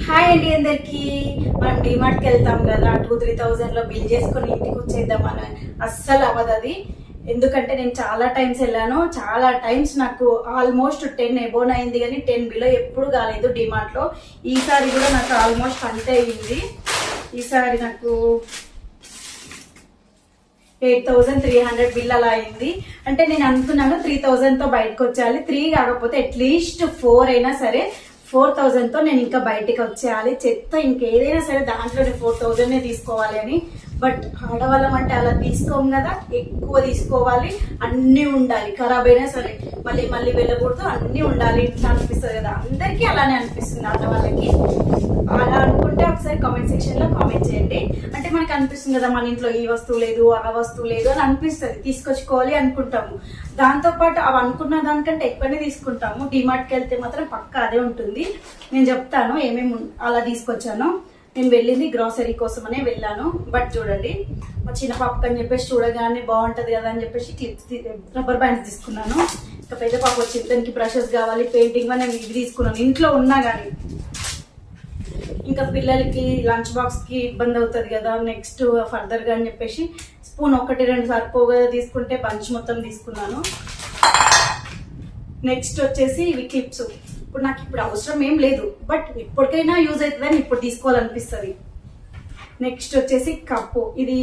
Hi అండి అందరికి. మనం డిమార్ట్కి వెళ్తాం కదా, 2-3,000 లో బిల్ చేసుకొని ఇంటికి వచ్చేద్దామని అస్సలు అవ్వదు అది. ఎందుకంటే నేను చాలా టైమ్స్ వెళ్ళాను, చాలా టైమ్స్ నాకు ఆల్మోస్ట్ 10 ఎబోన్ అయింది, కానీ 10 బిలో ఎప్పుడు కాలేదు డిమార్ట్ లో. ఈసారి కూడా నాకు ఆల్మోస్ట్ అంతే అయింది. ఈసారి నాకు 8,300 బిల్ అలా అయింది. అంటే నేను అనుకున్నాను 3,000 తో బయటకు వచ్చేయాలి, 3 కాకపోతే అట్లీస్ట్ 4 అయినా సరే 4,000 తో నేను ఇంకా బయటికి వచ్చేయాలి. చెత్త ఇంకేదైనా సరే దాంట్లోనే 4,000 తీసుకోవాలి అని. బట్ ఆడవాళ్ళం అంటే అలా తీసుకోం కదా, ఎక్కువ తీసుకోవాలి, అన్ని ఉండాలి, ఖరాబ్ అయినా సరే మళ్ళీ మళ్ళీ వెళ్ళకూడదు, అన్ని ఉండాలి ఇట్లా అనిపిస్తుంది కదా. అందరికీ అలానే అనిపిస్తుంది ఆడవాళ్ళకి. అలా అనుకుంటే ఒకసారి కామెంట్ సెక్షన్ లో కామెంట్ చేయండి. అంటే మనకు అనిపిస్తుంది కదా, మన ఇంట్లో ఈ వస్తువు లేదు ఆ వస్తువు లేదు అని అనిపిస్తుంది, తీసుకొచ్చుకోవాలి అనుకుంటాము. దాంతో పాటు అవి అనుకున్న దానికంటే ఎక్కువనే తీసుకుంటాము. డిమార్ట్కి వెళ్తే మాత్రం పక్కా అదే ఉంటుంది. నేను చెప్తాను ఏమేమి అలా తీసుకొచ్చాను. నేను వెళ్ళింది గ్రాసరీ కోసమనే వెళ్ళాను. బట్ చూడండి, మా చిన్న పాపకు అని చెప్పేసి చూడగానే బాగుంటది కదా అని చెప్పేసి క్లిప్స్, రబ్బర్ బ్యాండ్స్ తీసుకున్నాను. ఇంకా పెద్ద పాప వచ్చింది, దానికి బ్రషెస్ కావాలి, పెయింటింగ్ అని ఇవి తీసుకున్నాను. ఇంట్లో ఉన్నా కానీ ఇంకా పిల్లలకి లంచ్ బాక్స్ కి ఇబ్బంది అవుతుంది కదా, నెక్స్ట్ ఫర్దర్ గా అని చెప్పేసి స్పూన్ 1-2 సరిపోగా తీసుకుంటే బంచ్ మొత్తం తీసుకున్నాను. నెక్స్ట్ వచ్చేసి ఇవి క్లిప్స్. ఇప్పుడు నాకు ఇప్పుడు అవసరం ఏం లేదు, బట్ ఎప్పటికైనా యూజ్ అవుతుందని ఇప్పుడు తీసుకోవాలనిపిస్తుంది. నెక్స్ట్ వచ్చేసి కప్పు. ఇది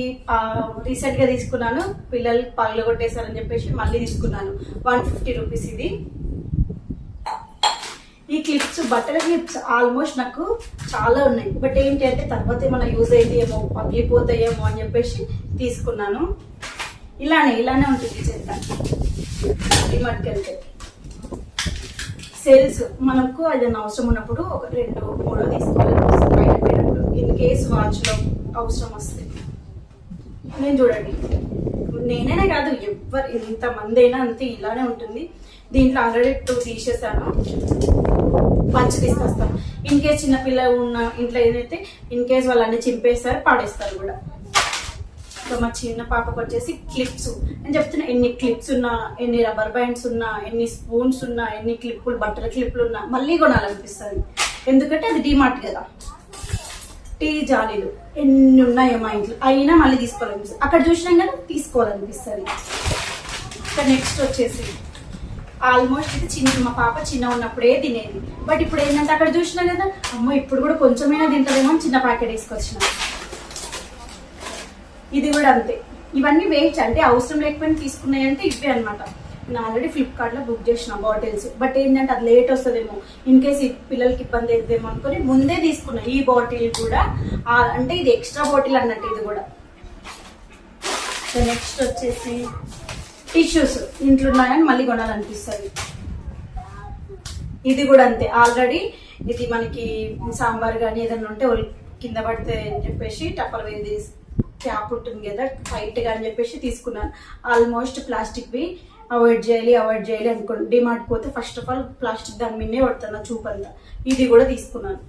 రీసెంట్ గా తీసుకున్నాను, పిల్లలు పళ్ళు కొట్టేశారని చెప్పేసి మళ్ళీ తీసుకున్నాను. 150 రూపీస్ ఇది. ఈ క్లిప్స్, బట్టల క్లిప్స్ ఆల్మోస్ట్ నాకు చాలా ఉన్నాయి. బట్ ఏంటి అంటే తర్వాత ఏమైనా యూజ్ అవుతాయేమో, పగిలిపోతాయేమో అని చెప్పేసి తీసుకున్నాను. ఇలానే ఉంటుంది చెత్త డిమార్ట్కి వెళ్తే. సేల్స్ మనకు ఏదైనా అవసరం ఉన్నప్పుడు ఒక 2-3 తీసుకోవాలి బయట పోయినప్పుడు, ఇన్ కేసు వాచ్ లో అవసరం వస్తుంది. నేను చూడండి, నేనైనా కాదు ఎవరు ఎంతమంది అయినా అంతే ఇలానే ఉంటుంది. దీంట్లో ఆల్రెడీ 2 తీసేసాను, పంచి తీసుకొస్తాను. ఇన్ కేస్ చిన్నపిల్ల ఉన్న ఇంట్లో ఏదైతే ఇన్ కేస్ వాళ్ళు అన్ని చింపేస్తారు, పాడేస్తారు కూడా. సో మా చిన్న పాపకు వచ్చేసి క్లిప్స్. నేను చెప్తున్నా, ఎన్ని క్లిప్స్ ఉన్నా, ఎన్ని రబ్బర్ బ్యాండ్స్ ఉన్నా, ఎన్ని స్పూన్స్ ఉన్నా, ఎన్ని క్లిప్పులు, బట్టల క్లిప్లు ఉన్నా మళ్ళీ కొనాలనిపిస్తుంది. ఎందుకంటే అది డిమార్ట్ కదా. టీ జాలీలు ఎన్ని ఉన్నాయో మా ఇంట్లో, అయినా మళ్ళీ తీసుకోవాలనిపిస్తుంది. అక్కడ చూసినాం కదా, తీసుకోవాలనిపిస్తుంది. ఇంకా నెక్స్ట్ వచ్చేసి ఆల్మోస్ట్ ఇది మా పాప చిన్న ఉన్నప్పుడే తినేది. బట్ ఇప్పుడు ఏంటంటే అక్కడ చూసినా కదా, అమ్మో ఇప్పుడు కూడా కొంచెమైనా తింటదేమో అని చిన్న ప్యాకెట్ వేసుకొచ్చిన. ఇది కూడా అంతే. ఇవన్నీ వేస్ట్, అంటే అవసరం లేకపోయినా తీసుకున్నాయి అంటే ఇవే అనమాట. నేను ఆల్రెడీ ఫ్లిప్కార్ట్ లో బుక్ చేసిన బాటిల్స్. బట్ ఏంటంటే అది లేట్ వస్తుందేమో, ఇన్ కేస్ పిల్లలకి ఇబ్బంది అవుతుందేమో అనుకుని ముందే తీసుకున్నా. ఈ బాటిల్ కూడా అంటే ఇది ఎక్స్ట్రా బాటిల్ అన్నట్టు ఇది కూడా. నెక్స్ట్ వచ్చేసి టిష్యూస్. ఇంట్లో ఉన్నాయని మళ్ళీ కొనాలనిపిస్తుంది. ఇది కూడా అంతే. ఆల్రెడీ ఇది మనకి సాంబార్ కానీ ఏదైనా ఉంటే కింద పడితే అని చెప్పేసి టప్పలు వేది క్యాప్ ఉంటుంది కదా టైట్ గా అని చెప్పేసి తీసుకున్నాను. ఆల్మోస్ట్ ప్లాస్టిక్ వి అవాయిడ్ చేయాలి అనుకోండి. డిమార్ట్ పోతే ఫస్ట్ ఆఫ్ ఆల్ ప్లాస్టిక్ దాని మీదే పడుతున్నా చూపంతా. ఇది కూడా తీసుకున్నాను.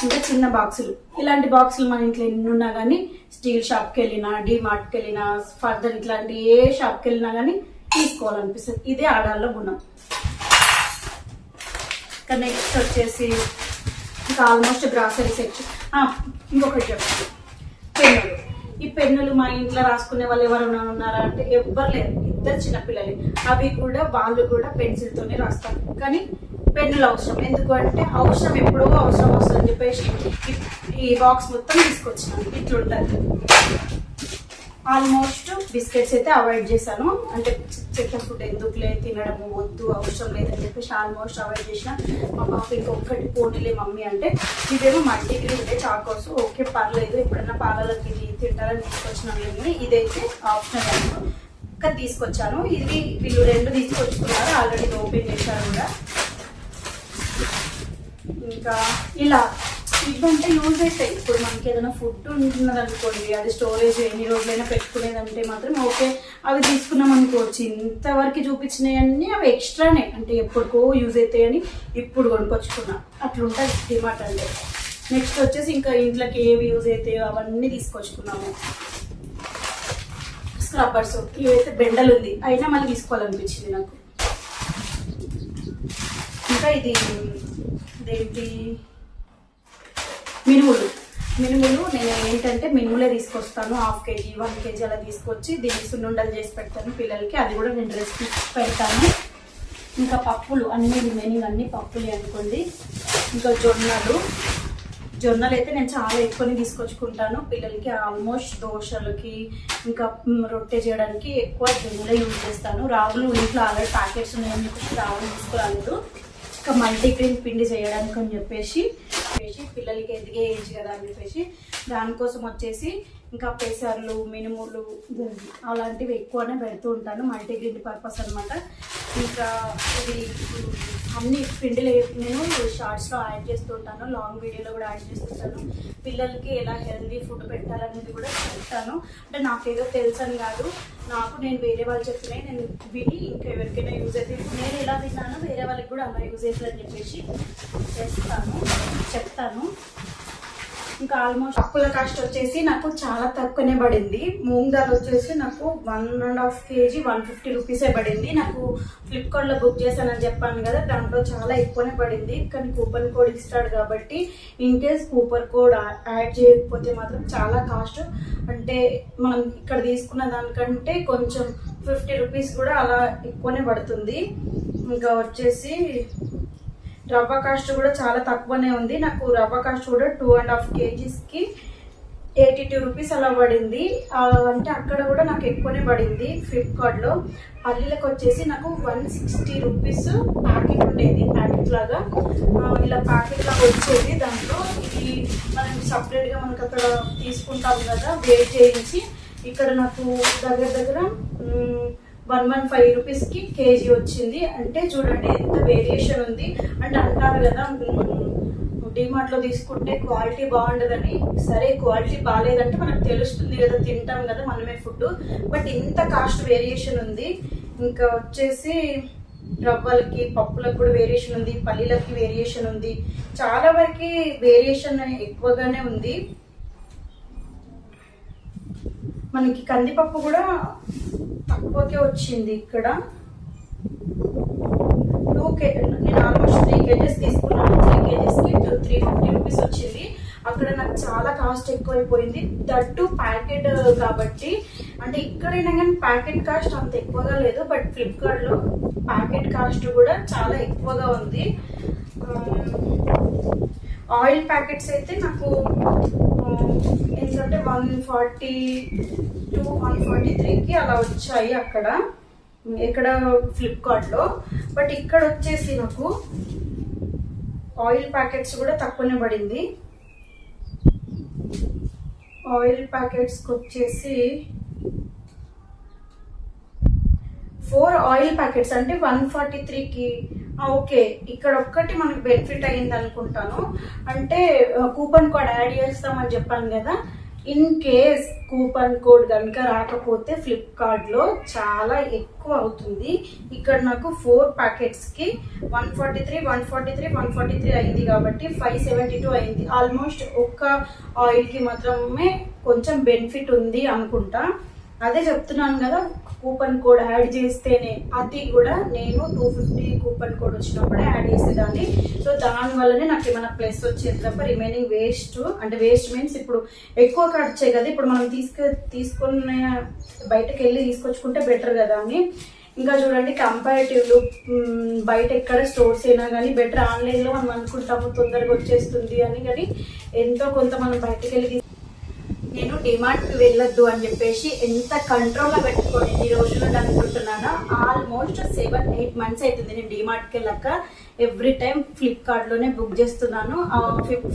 ఇంకా చిన్న బాక్సులు, ఇలాంటి బాక్సులు మన ఇంట్లో ఎన్ని ఉన్నా కానీ స్టీల్ షాప్కి వెళ్ళినా, డిమార్ట్కి వెళ్ళినా, ఫర్దర్ ఇట్లాంటి ఏ షాప్కి వెళ్ళినా కానీ తీసుకోవాలనిపిస్తుంది. ఇదే ఆడాల్లో గుణం. ఇంకా నెక్స్ట్ వచ్చేసి ఇంకా ఆల్మోస్ట్ గ్రాసరీ సెక్షన్. ఇంకొకటి చెప్తాను, పెన్నులు. ఈ పెన్నులు మా ఇంట్లో రాసుకునే వాళ్ళు ఎవరైనా ఉన్నారా అంటే ఎవ్వరు లేరు, 2 చిన్నపిల్లలు. అవి కూడా వాళ్ళు కూడా పెన్సిల్ తోనే రాస్తారు. కానీ పెన్నులు అవసరం. ఎందుకు అంటే అవసరం ఎప్పుడో అవసరం వస్తుంది అని చెప్పేసి ఈ బాక్స్ మొత్తం తీసుకొచ్చినాను. ఇట్లుంటుంది. ఆల్మోస్ట్ బిస్కెట్స్ అయితే అవాయిడ్ చేశాను. అంటే చెత్త ఫుడ్ ఎందుకులే తినడం, వద్దు, అవసరం లేదని చెప్పేసి ఆల్మోస్ట్ అవాయిడ్ చేసిన. మా పాప ఇంకొకటి పోనీలే మమ్మీ అంటే, ఇదేమో మల్టీగ్రీ ఉంటే చాకోస్, ఓకే పర్లేదు, ఎప్పుడైనా పాలలోకి తింటారని తీసుకొచ్చినాను. కానీ ఇదైతే ఆప్షనల్ ఇంకా తీసుకొచ్చాను. ఇది వీళ్ళు 2 తీసుకొచ్చుకున్నారు, ఆల్రెడీ ఓపెన్ చేశారు కూడా. ఇంకా ఇలా ఇవంటే యూజ్ అవుతాయి. ఇప్పుడు మనకి ఏదైనా ఫుడ్ ఉంటున్నది అనుకోండి, అది స్టోరేజ్ ఎన్ని రోజులైనా పెట్టుకునేదంటే మాత్రం ఓకే, అవి తీసుకున్నాం అనుకోవచ్చు. ఇంతవరకు చూపించినవన్నీ అవి ఎక్స్ట్రానే, అంటే ఎప్పటికో యూజ్ అవుతాయని ఇప్పుడు కొనుక్కొచ్చుకున్నా. అట్లుంటుంది డిమార్ట్ అంటే. నెక్స్ట్ వచ్చేసి ఇంకా ఇంట్లోకి ఏవి యూజ్ అవుతాయో అవన్నీ తీసుకొచ్చుకున్నాము. స్క్రబ్బర్స్, ఇవైతే బెండలు ఉంది, అయినా మళ్ళీ తీసుకోవాలనిపించింది నాకు. ఇంకా ఇది ఇదేంటి మినుములు మినుములు నేను ఏంటంటే మినుములే తీసుకొస్తాను, 1/2 kg 1 kg అలా తీసుకొచ్చి దీనికి సున్నుండలు చేసి పెడతాను పిల్లలకి. అది కూడా నేను రెసిపీ పెడతాను. ఇంకా పప్పులు అన్ని రిమైనింగ్ అన్ని పప్పులు అనుకోండి. ఇంకా జొన్నలు అయితే నేను చాలా ఎక్కువనే తీసుకొచ్చుకుంటాను పిల్లలకి. ఆల్మోస్ట్ దోశలకి ఇంకా రొట్టె చేయడానికి ఎక్కువ జొన్నలే యూజ్ చేస్తాను. రాగులు ఇంట్లో ఆల్రెడీ ప్యాకెట్స్ ఉన్నాయని రాగులు తీసుకురాలేదు. ఇంకా మల్టీగ్రెయిన్ పిండి చేయడానికి అని చెప్పేసి పిల్లలకి ఎదిగే ఏజ్ కదా అని చెప్పేసి దానికోసం వచ్చేసి ఇంకా పెసర్లు మినుములు అలాంటివి ఎక్కువనే పెడుతూ ఉంటాను, మల్టీగ్రెయిన్ పర్పస్ అనమాట. ఇంకా ఇది అన్ని పిండిలు నేను షార్ట్స్లో యాడ్ చేస్తుంటాను, లాంగ్ వీడియోలో కూడా యాడ్ చేస్తుంటాను. పిల్లలకి ఎలా హెల్దీ ఫుడ్ పెట్టాలనేది కూడా చెప్తాను. అంటే నాకేదో తెలుసని కాదు, నేను వేరే వాళ్ళు చెప్పినాయి నేను విని ఇంకా ఎవరికైనా యూజ్ అయితే నేను ఎలా విన్నానో వేరే వాళ్ళకి కూడా అలా యూజ్ అవుతుందని చెప్పేసి చెప్తాను. ఇంకా ఆల్మోస్ట్ పప్పుల కాస్ట్ వచ్చేసి నాకు చాలా తక్కువనే పడింది. మూంగ్ దాల్ వచ్చేసి నాకు 1.5 kg 150 రూపీసే పడింది. నాకు ఫ్లిప్కార్ట్లో బుక్ చేశానని చెప్పాను కదా, దాంట్లో చాలా ఎక్కువనే పడింది. కానీ కూపన్ కోడ్ ఇస్తాడు కాబట్టి in case coupon code add చేయకపోతే మాత్రం చాలా కాస్ట్, అంటే మనం ఇక్కడ తీసుకున్న దానికంటే కొంచెం 50 రూపీస్ కూడా అలా ఎక్కువనే పడుతుంది. ఇంకా వచ్చేసి రవ్వ కాస్ట్ కూడా చాలా తక్కువనే ఉంది. నాకు రవ్వ కాస్ట్ కూడా 2.5 kgsకి 82 రూపీస్ అలా పడింది. అంటే అక్కడ కూడా నాకు ఎక్కువనే పడింది ఫ్లిప్కార్ట్లో. పల్లీలకు వచ్చేసి నాకు 160 రూపీస్ ప్యాకెట్ ఉండేది, ప్యాకెట్ లాగా ఇలా ప్యాకెట్ లాగా వచ్చేది. దాంట్లో ఇది మనం సపరేట్గా మనకు అక్కడ తీసుకుంటాం కదా వెయిట్ చేయించి, ఇక్కడ నాకు దగ్గర 115 రూపీస్కి కేజీ వచ్చింది. అంటే చూడండి ఎంత వేరియేషన్ ఉంది. అంటే అంటారు కదా డిమార్ట్లో తీసుకుంటే క్వాలిటీ బాగుండదని. సరే క్వాలిటీ బాగాలేదంటే మనకు తెలుస్తుంది కదా, తింటాం కదా మనమే ఫుడ్, బట్ ఇంత కాస్ట్ వేరియేషన్ ఉంది. ఇంకా వచ్చేసి రవ్వలకి పప్పులకు కూడా వేరియేషన్ ఉంది, పల్లీలకి వేరియేషన్ ఉంది, చాలా వరకు వేరియేషన్ ఎక్కువగానే ఉంది. మనకి కందిపప్పు కూడా తక్కువకే వచ్చింది. ఇక్కడ నేను ఆల్మోస్ట్ 3 kgs తీసుకున్నాను. 3 kgsకి 350 రూపీస్ వచ్చింది. అక్కడ నాకు చాలా కాస్ట్ ఎక్కువైపోయింది, దట్టు ప్యాకెట్ కాబట్టి. అంటే ఇక్కడైనా కానీ ప్యాకెట్ కాస్ట్ అంత ఎక్కువగా లేదు, బట్ ఫ్లిప్కార్ట్లో ప్యాకెట్ కాస్ట్ కూడా చాలా ఎక్కువగా ఉంది. ఆయిల్ ప్యాకెట్స్ అయితే నాకు ఎందుకంటే 142 143కి అలా వచ్చాయి ఇక్కడ ఫ్లిప్కార్ట్లో. బట్ ఇక్కడ వచ్చేసి నాకు ఆయిల్ ప్యాకెట్స్ కూడా తక్కువనే పడింది. ఆయిల్ ప్యాకెట్స్కి వచ్చేసి 4 ఆయిల్ ప్యాకెట్స్ అంటే 143కి. ఓకే, ఇక్కడ ఒక్కటి మనకు బెనిఫిట్ అయింది అనుకుంటాను. అంటే కూపన్ కోడ్ యాడ్ చేస్తామని చెప్పాను కదా, ఇన్ కేస్ కూపన్ కోడ్ కనుక రాకపోతే ఫ్లిప్కార్ట్లో చాలా ఎక్కువ అవుతుంది. ఇక్కడ నాకు 4 ప్యాకెట్స్కి 143 అయింది కాబట్టి 572 అయింది. ఆల్మోస్ట్ ఒక్క ఆయిల్కి మాత్రమే కొంచెం బెనిఫిట్ ఉంది అనుకుంటా. అదే చెప్తున్నాను కదా, కూపన్ కోడ్ యాడ్ చేస్తేనే, అది కూడా నేను 250 కూపన్ కోడ్ వచ్చినప్పుడే యాడ్ చేసేదాన్ని. సో దానివల్లనే నాకు ఏమైనా ప్లస్ వచ్చేది తప్ప రిమైనింగ్ వేస్ట్. అంటే వేస్ట్ మీన్స్ ఇప్పుడు ఎక్కువ ఖర్చే కదా, ఇప్పుడు మనం తీసుకున్న బయటకు వెళ్ళి తీసుకొచ్చుకుంటే బెటర్ కదా అని. ఇంకా చూడండి కంపారిటివ్లు బయట ఎక్కడ స్టోర్స్ అయినా కానీ బెటర్. ఆన్లైన్లో మనం అనుకుంటాము తొందరగా వచ్చేస్తుంది అని, కానీ ఎంతో కొంత మనం బయటకు వెళ్ళి నేను డిమార్ట్కి వెళ్ళొద్దు అని చెప్పేసి ఎంత కంట్రోల్లో పెట్టుకొని ఈ రోజులు అనుకుంటున్నాను. ఆల్మోస్ట్ 7-8 months అవుతుంది నేను డిమార్ట్కి వెళ్ళాక. ఎవ్రీ టైం ఫ్లిప్కార్ట్లోనే బుక్ చేస్తున్నాను.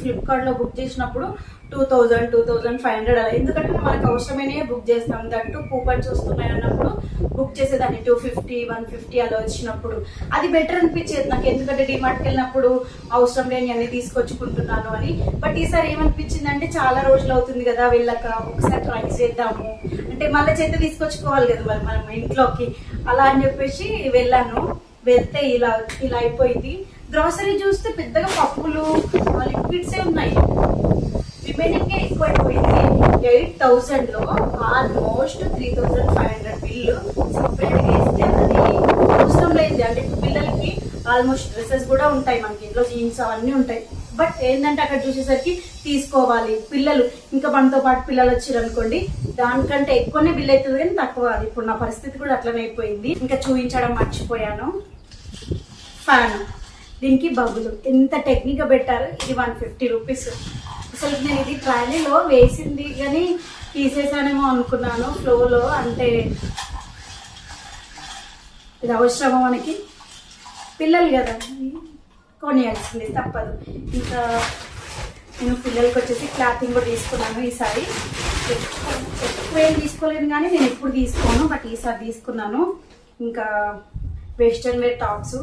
ఫ్లిప్కార్ట్లో బుక్ చేసినప్పుడు 2000 2500 అలా, ఎందుకంటే మనకు అవసరమైనవి బుక్ చేస్తాం. దట్టు కూపన్స్ వస్తున్నాయి అన్నప్పుడు బుక్ చేసేదాన్ని 250 150 అలా వచ్చినప్పుడు. అది బెటర్ అనిపించేది నాకు, ఎందుకంటే డిమార్ట్కి వెళ్ళినప్పుడు అవసరం లేని అన్ని తీసుకొచ్చుకుంటున్నాను అని. బట్ ఈసారి ఏమనిపించింది అంటే చాలా రోజులు అవుతుంది కదా వెళ్ళక, ఒకసారి ట్రై చేద్దాము అంటే మళ్ళీ చేత తీసుకొచ్చుకోవాలి కదా మరి మనం ఇంట్లోకి, అలా అని చెప్పేసి వెళ్ళాను. వెళ్తే ఇలా అయిపోయింది. గ్రాసరీ చూస్తే పెద్దగా పప్పులు లిక్విడ్సే ఉన్నాయి, రిమైనింగ్ ఎక్కువ అయిపోయింది. 8000లో ఆల్మోస్ట్ 3500 బిల్లు సపరేట్గా వేస్తే అది అవసరం లేదు. అంటే పిల్లలకి ఆల్మోస్ట్ డ్రెస్సెస్ కూడా ఉంటాయి, మనకి ఇంట్లో జీన్స్ అవన్నీ ఉంటాయి. బట్ ఏంటంటే అక్కడ చూసేసరికి తీసుకోవాలి పిల్లలు, ఇంకా మనతో పాటు పిల్లలు వచ్చారు అనుకోండి దానికంటే ఎక్కువనే బిల్ అవుతుంది కానీ తక్కువ. అది ఇప్పుడు నా పరిస్థితి కూడా అట్లనే అయిపోయింది. ఇంకా చూపించడం మర్చిపోయాను. ఫ్యాన్, దీనికి బబులు ఎంత టెక్నిక్గా పెట్టారు. ఇది 150 రూపీస్. అసలు నేను ఇది ట్రాలీలో వేసింది కానీ తీసేసానేమో అనుకున్నాను ఫ్లోలో. అంటే ఇది అవసరమా మనకి, పిల్లలు కదా కొనియాల్సింది తప్పదు. ఇంకా నేను పిల్లలకి వచ్చేసి క్లాతింగ్ కూడా తీసుకున్నాను ఈసారి. ఎక్కువ ఏం తీసుకోలేదు కానీ నేను ఎప్పుడు తీసుకోను, బట్ ఈసారి తీసుకున్నాను. ఇంకా వెస్ట్రన్ వేర్ టాప్స్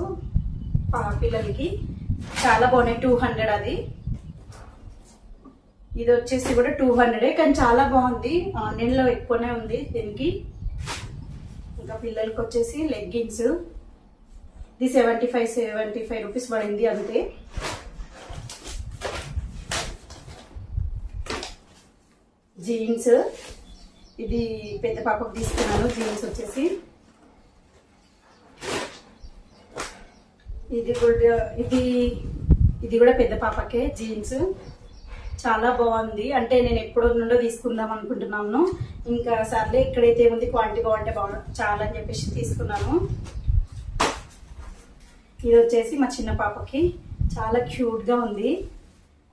పిల్లలకి చాలా బాగున్నాయి. 200 అది. ఇది వచ్చేసి కూడా 200 కానీ చాలా బాగుంది. ఆన్లైన్లో ఎక్కువనే ఉంది దీనికి. ఇంకా పిల్లలకి వచ్చేసి లెగ్గిన్స్, ఇది 75 రూపీస్ పడింది అంతే. జీన్స్, ఇది పెద్ద పాపకు తీసుకున్నాను. జీన్స్ వచ్చేసి ఇది కూడా పెద్ద పాపకే జీన్స్. చాలా బాగుంది. అంటే నేను ఎప్పుడో నుండో తీసుకుందాం అనుకుంటున్నాను. ఇంకా సర్లే ఇక్కడైతే ఏముంది క్వాలిటీ బాగుంటే చాలా అని చెప్పేసి తీసుకున్నాను. ఇది వచ్చేసి మా చిన్న పాపకి చాలా క్యూట్గా ఉంది.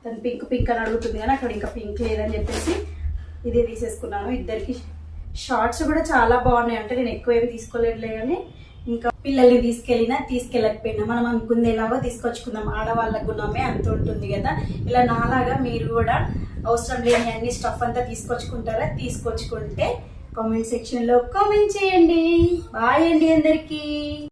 తను పింక్ అని అడుగుతుంది కానీ అక్కడ ఇంకా పింక్ లేదని చెప్పేసి ఇది తీసేసుకున్నాను. ఇద్దరికి షార్ట్స్ కూడా చాలా బాగున్నాయి. అంటే నేను ఎక్కువ ఏమి తీసుకోలేదులే కానీ ఇంకా పిల్లల్ని తీసుకెళ్ళకపోయినా మనం అనుకుంది ఎలాగో తీసుకొచ్చుకుందాం. ఆడవాళ్ళ గుణమే అంత ఉంటుంది కదా. ఇలా నాలాగా మీరు కూడా అవసరం లేని అన్ని స్టఫ్ అంతా తీసుకొచ్చుకుంటారా? తీసుకొచ్చుకుంటే కామెంట్ సెక్షన్లో కామెంట్ చేయండి. బాయ్ అండి అందరికీ.